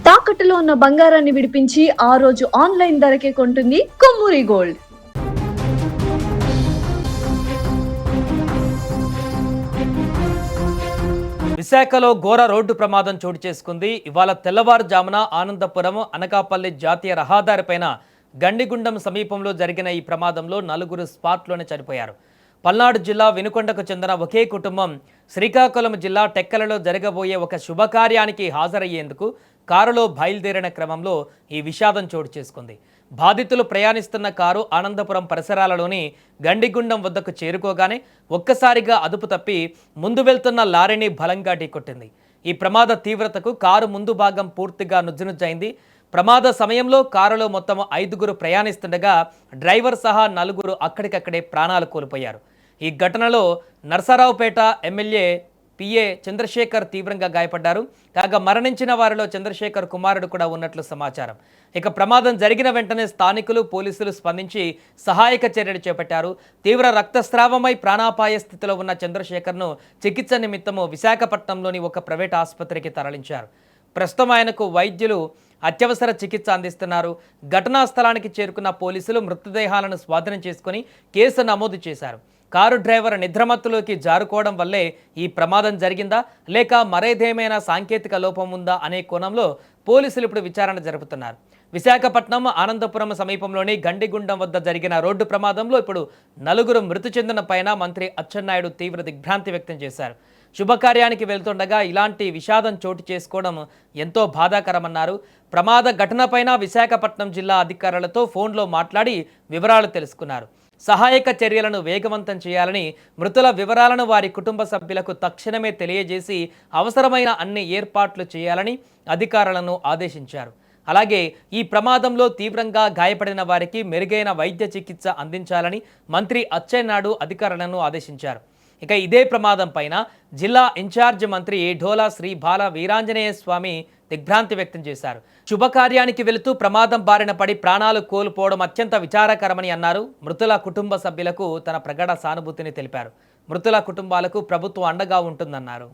తాకట్టులో ఉన్న బంగారాన్ని విడిపించి ఆ రోజు ఆన్లైన్ ధరకే కొంటుంది కొమ్మూరి గోల్డ్. విశాఖలో ఘోర రోడ్డు ప్రమాదం చోటు చేసుకుంది. ఇవాళ తెల్లవారుజామున ఆనందపురం అనకాపల్లి జాతీయ రహదారిపైన గండిగుండం సమీపంలో జరిగిన ఈ ప్రమాదంలో 4 స్పాట్లోనే చనిపోయారు. పల్నాడు జిల్లా వినుకొండకు చెందిన ఒకే కుటుంబం శ్రీకాకుళం జిల్లా టెక్కలలో జరగబోయే ఒక శుభకార్యానికి హాజరయ్యేందుకు కారులో బయలుదేరిన క్రమంలో ఈ విషాదం చోటు చేసుకుంది. బాధితులు ప్రయాణిస్తున్న కారు ఆనందపురం పరిసరాలలోని గండిగుండం వద్దకు చేరుకోగానే ఒక్కసారిగా అదుపు తప్పి ముందు వెళ్తున్న లారీని బలంగా ఢీకొట్టింది. ఈ ప్రమాద తీవ్రతకు కారు ముందు భాగం పూర్తిగా నుజ్జునుజ్జైంది. ప్రమాద సమయంలో కారులో మొత్తం 5గురు ప్రయాణిస్తుండగా డ్రైవర్ సహా 4 అక్కడికక్కడే ప్రాణాలు కోల్పోయారు. ఈ ఘటనలో నర్సరావుపేట ఎమ్మెల్యే పిఏ చంద్రశేఖర్ తీవ్రంగా గాయపడ్డారు. కాగా మరణించిన వారిలో చంద్రశేఖర్ కుమారుడు కూడా ఉన్నట్లు సమాచారం. ఇక ప్రమాదం జరిగిన వెంటనే స్థానికులు పోలీసులు స్పందించి సహాయక చర్యలు చేపట్టారు. తీవ్ర రక్తస్రావమై ప్రాణాపాయ స్థితిలో ఉన్న చంద్రశేఖర్ను చికిత్స నిమిత్తము విశాఖపట్నంలోని ఒక ప్రైవేట్ ఆసుపత్రికి తరలించారు. ప్రస్తుతం ఆయనకు వైద్యులు అత్యవసర చికిత్స అందిస్తున్నారు. ఘటనా స్థలానికి చేరుకున్న పోలీసులు మృతదేహాలను స్వాధీనం చేసుకుని కేసు నమోదు చేశారు. కారు డ్రైవర్ నిద్రమత్తులోకి జారుకోవడం వల్లే ఈ ప్రమాదం జరిగిందా లేక మరేదేమైనా సాంకేతిక లోపం ఉందా అనే కోణంలో పోలీసులు ఇప్పుడు విచారణ జరుపుతున్నారు. విశాఖపట్నం ఆనందపురం సమీపంలోని గండిగుండం వద్ద జరిగిన రోడ్డు ప్రమాదంలో ఇప్పుడు 4 మృతి చెందిన పైన మంత్రి అచ్చెన్నాయుడు తీవ్ర దిగ్భ్రాంతి వ్యక్తం చేశారు. శుభకార్యానికి వెళ్తుండగా ఇలాంటి విషాదం చోటు చేసుకోవడం ఎంతో బాధాకరమన్నారు. ప్రమాద ఘటనపైన విశాఖపట్నం జిల్లా అధికారులతో ఫోన్లో మాట్లాడి వివరాలు తెలుసుకున్నారు. సహాయక చర్యలను వేగవంతం చేయాలని, మృతుల వివరాలను వారి కుటుంబ సభ్యులకు తక్షణమే తెలియజేసి అవసరమైన అన్ని ఏర్పాట్లు చేయాలని అధికారులను ఆదేశించారు. అలాగే ఈ ప్రమాదంలో తీవ్రంగా గాయపడిన వారికి మెరుగైన వైద్య చికిత్స అందించాలని మంత్రి అచ్చెన్నాయుడు అధికారులను ఆదేశించారు. ఇక ఇదే ప్రమాదం పైన జిల్లా ఇన్ఛార్జ్ మంత్రి ఢోలా శ్రీ బాల వీరాంజనేయ స్వామి దిగ్భ్రాంతి వ్యక్తం చేశారు. శుభకార్యానికి వెళుతూ ప్రమాదం బారిన పడి ప్రాణాలు కోల్పోవడం అత్యంత విచారకరమని అన్నారు. మృతుల కుటుంబ సభ్యులకు తన ప్రగాఢ సానుభూతిని తెలిపారు. మృతుల కుటుంబాలకు ప్రభుత్వం అండగా ఉంటుందన్నారు.